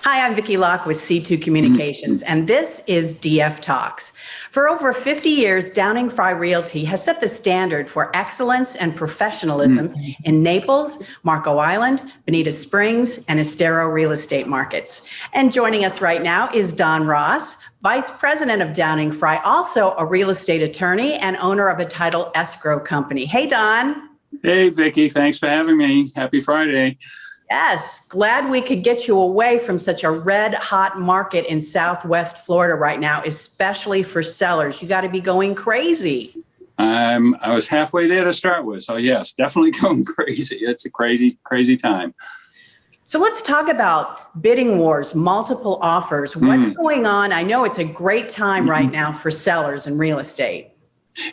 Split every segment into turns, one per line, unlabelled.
Hi, I'm Vikki Locke with C2 Communications, and this is DF Talks. For over 50 years, Downing-Frye Realty has set the standard for excellence and professionalism in Naples, Marco Island, Bonita Springs, and Estero real estate markets. And joining us right now is Don Ross, Vice President of Downing-Frye, also a real estate attorney and owner of a title escrow company. Hey, Don.
Hey, Vikki. Thanks for having me. Happy Friday.
Yes, glad we could get you away from such a red hot market in Southwest Florida right now, especially for sellers. You got to be going crazy.
I was halfway there to start with. So yes, definitely going crazy. It's a crazy, crazy time.
So let's talk about bidding wars, multiple offers. What's going on? I know it's a great time right now for sellers in real estate.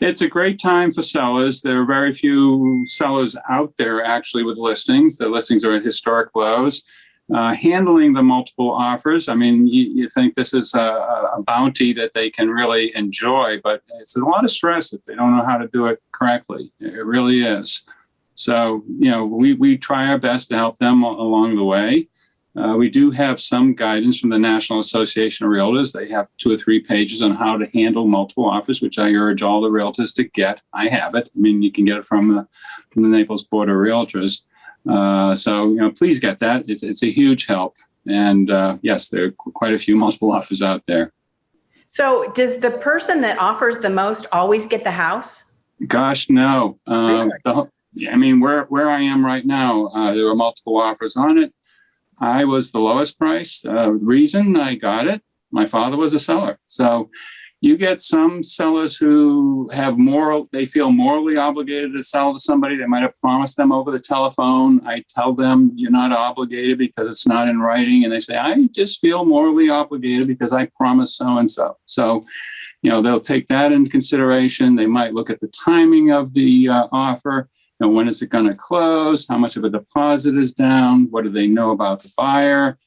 It's a great time for sellers. There are very few sellers out there actually with listings. The listings are at historic lows. Handling the multiple offers, I mean, you think this is a bounty that they can really enjoy, but it's a lot of stress if they don't know how to do it correctly. It really is. So, we try our best to help them along the way. We do have some guidance from the National Association of Realtors. They have 2 or 3 pages on how to handle multiple offers, which I urge all the realtors to get. I have it. I mean, you can get it from the Naples Board of Realtors. So, please get that. It's a huge help. And yes, there are quite a few multiple offers out there.
So does the person that offers the most always get the house?
Gosh, no.
Really?
I mean, where I am right now, there were multiple offers on it. I was the lowest price. Reason I got it, my father was a seller. So you get some sellers who have they feel morally obligated to sell to somebody. They might have promised them over the telephone. I tell them you're not obligated because it's not in writing. And they say, I just feel morally obligated because I promised so-and-so. So, they'll take that into consideration. They might look at the timing of the offer. When is it going to close? How much of a deposit is down? What do they know about the buyer?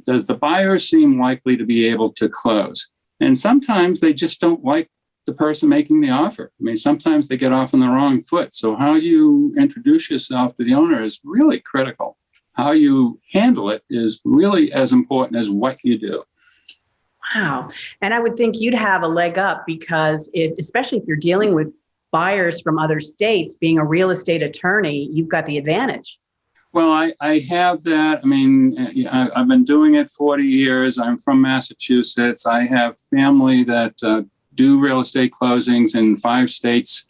Does the buyer seem likely to be able to close? And sometimes they just don't like the person making the offer. I mean, sometimes they get off on the wrong foot. So how you introduce yourself to the owner is really critical. How you handle it is really as important as what you do.
Wow. And I would think you'd have a leg up because especially if you're dealing with buyers from other states, being a real estate attorney, you've got the advantage.
Well, I have that. I mean, I've been doing it 40 years. I'm from Massachusetts. I have family that do real estate closings in 5 states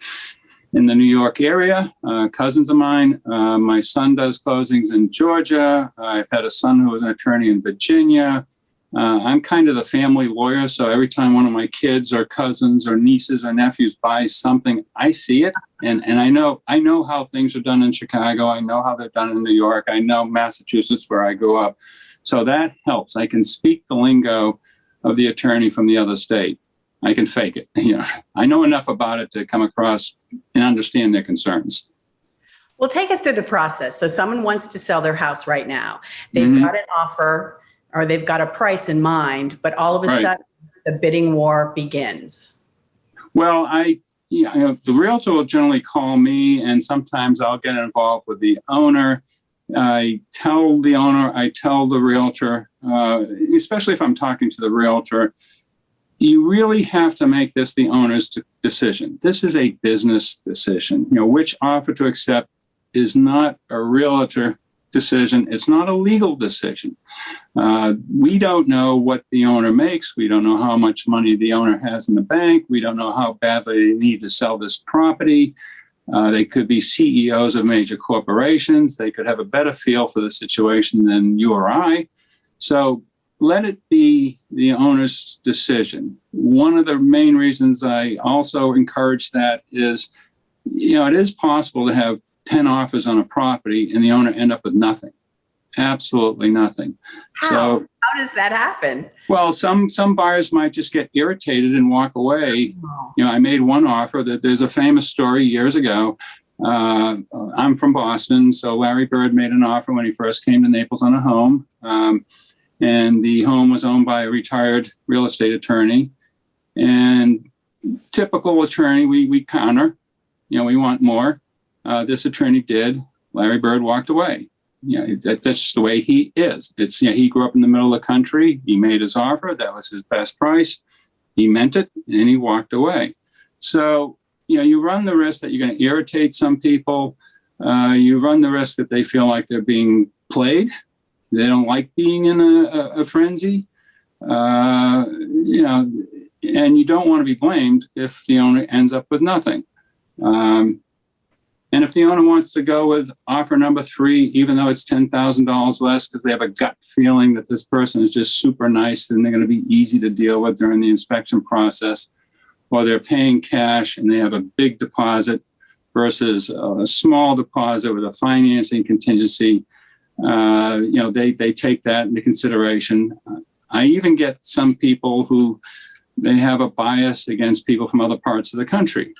in the New York area, cousins of mine. My son does closings in Georgia. I've had a son who was an attorney in Virginia. I'm kind of the family lawyer, so every time one of my kids or cousins or nieces or nephews buys something, I see it, and I know how things are done in Chicago. I know how they're done in New York. I know Massachusetts, where I grew up. So that helps. I can speak the lingo of the attorney from the other state. I can fake it. I know enough about it to come across and understand their concerns.
Well, take us through the process. So someone wants to sell their house right now. They've got an offer, or they've got a price in mind, but all of a sudden the bidding war begins.
Well, the realtor will generally call me, and sometimes I'll get involved with the owner. I tell the owner, I tell the realtor, especially if I'm talking to the realtor, you really have to make this the owner's decision. This is a business decision. Which offer to accept is not a realtor decision. It's not a legal decision. We don't know what the owner makes. We don't know how much money the owner has in the bank. We don't know how badly they need to sell this property. They could be CEOs of major corporations. They could have a better feel for the situation than you or I. So let it be the owner's decision. One of the main reasons I also encourage that is, it is possible to have 10 offers on a property and the owner end up with nothing. Absolutely nothing.
How does that happen?
Well, some buyers might just get irritated and walk away. I made one offer that there's a famous story years ago. I'm from Boston, so Larry Bird made an offer when he first came to Naples on a home. And the home was owned by a retired real estate attorney. And typical attorney, we counter, we want more. This attorney did. Larry Bird walked away. That's just the way he is. He grew up in the middle of the country. He made his offer. That was his best price. He meant it, and he walked away. So, you run the risk that you're going to irritate some people. You run the risk that they feel like they're being played. They don't like being in a frenzy. And you don't want to be blamed if the owner ends up with nothing. And if the owner wants to go with offer number 3, even though it's $10,000 less, because they have a gut feeling that this person is just super nice and they're going to be easy to deal with during the inspection process, or they're paying cash and they have a big deposit versus a small deposit with a financing contingency, they take that into consideration. I even get some people who they have a bias against people from other parts of the country.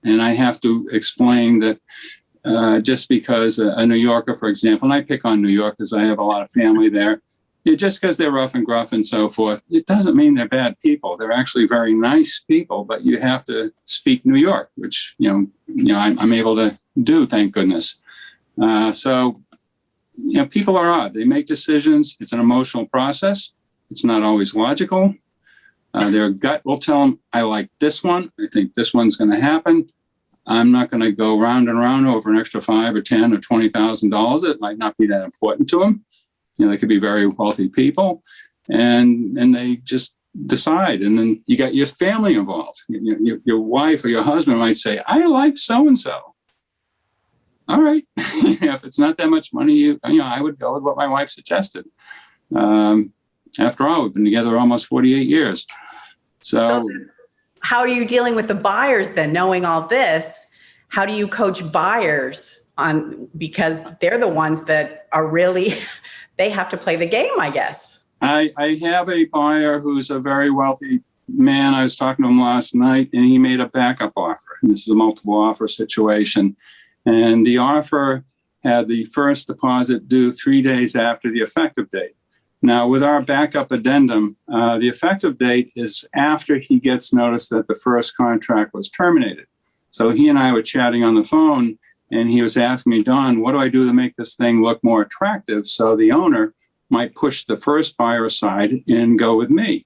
And I have to explain that just because a New Yorker, for example, and I pick on New York because I have a lot of family there, just because they're rough and gruff and so forth, it doesn't mean they're bad people. They're actually very nice people, but you have to speak New York, which, I'm able to do, thank goodness. So people are odd. They make decisions. It's an emotional process. It's not always logical. Their gut will tell them, I like this one. I think this one's going to happen. I'm not going to go round and round over an extra $5 or $10 or $20,000. It might not be that important to them. They could be very wealthy people, and they just decide. And then you got your family involved. Your wife or your husband might say, I like so-and-so. All right. If it's not that much money, I would go with what my wife suggested. After all, we've been together almost 48 years. So
how are you dealing with the buyers then, knowing all this? How do you coach buyers because they're the ones that are really, they have to play the game, I guess.
I have a buyer who's a very wealthy man. I was talking to him last night, and he made a backup offer. And this is a multiple offer situation. And the offer had the first deposit due 3 days after the effective date. Now, with our backup addendum, the effective date is after he gets notice that the first contract was terminated. So he and I were chatting on the phone, and he was asking me, Don, what do I do to make this thing look more attractive so the owner might push the first buyer aside and go with me?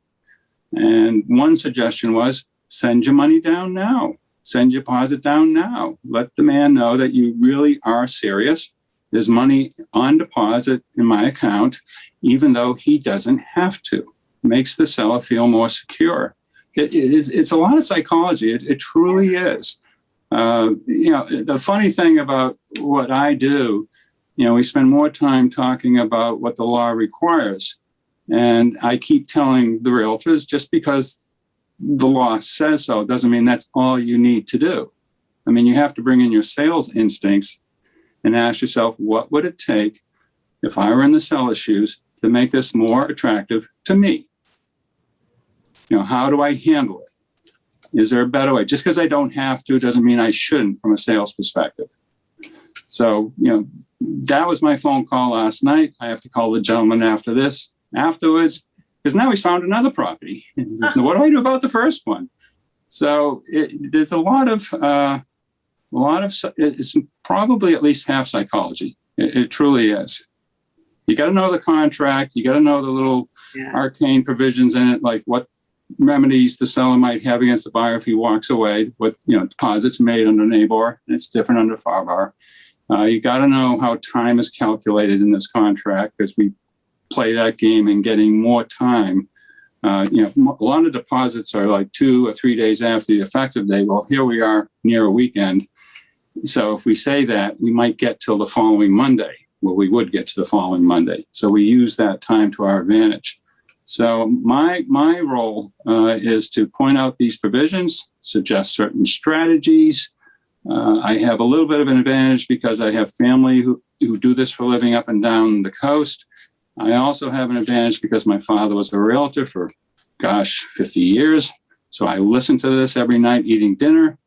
And one suggestion was, send your money down now. Send your deposit down now. Let the man know that you really are serious. There's money on deposit in my account, even though he doesn't have to. It makes the seller feel more secure. It's a lot of psychology. It truly is. The funny thing about what I do, we spend more time talking about what the law requires. And I keep telling the realtors, just because the law says so doesn't mean that's all you need to do. I mean, you have to bring in your sales instincts and ask yourself, what would it take if I were in the seller's shoes to make this more attractive to me? How do I handle it? Is there a better way? Just because I don't have to doesn't mean I shouldn't from a sales perspective. So, that was my phone call last night. I have to call the gentleman afterwards, because now he's found another property. He says, what do I do about the first one? So there's a lot of it's probably at least half psychology. It truly is. You got to know the contract. You got to know the little arcane provisions in it, like what remedies the seller might have against the buyer if he walks away, what deposits made under NABOR, and it's different under FAR. You got to know how time is calculated in this contract, because we play that game in getting more time. A lot of deposits are like 2 or 3 days after the effective date. Well, here we are near a weekend. So if we say that, we might get till the following Monday. Well, we would get to the following Monday. So we use that time to our advantage. So my role is to point out these provisions, suggest certain strategies. I have a little bit of an advantage because I have family who do this for a living up and down the coast. I also have an advantage because my father was a realtor for, 50 years. So I listen to this every night eating dinner.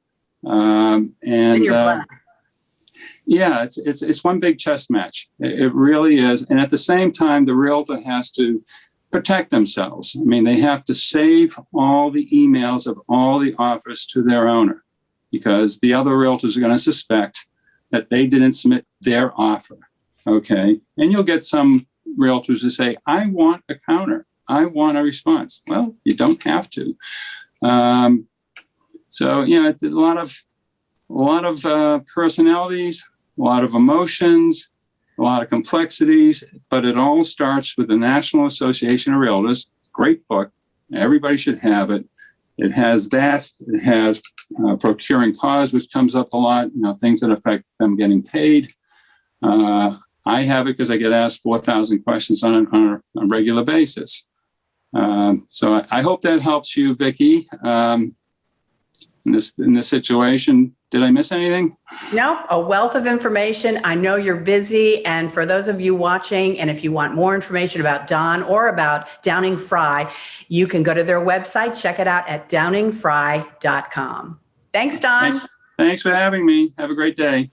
It's one big chess match. It really is. And at the same time, the realtor has to protect themselves. I mean, they have to save all the emails of all the offers to their owner, because the other realtors are going to suspect that they didn't submit their offer. Okay. And you'll get some realtors who say, I want a counter. I want a response. Well, you don't have to. So, it's a lot of personalities, a lot of emotions, a lot of complexities, but it all starts with the National Association of Realtors. Great book. Everybody should have it. It has that. It has procuring cause, which comes up a lot, things that affect them getting paid. I have it because I get asked 4,000 questions on a regular basis. So I hope that helps you, Vikki, in this situation. Did I miss anything?
No, a wealth of information. I know you're busy. And for those of you watching, and if you want more information about Don or about Downing-Frye, you can go to their website, check it out at downingfrye.com. Thanks, Don.
Thanks for having me. Have a great day.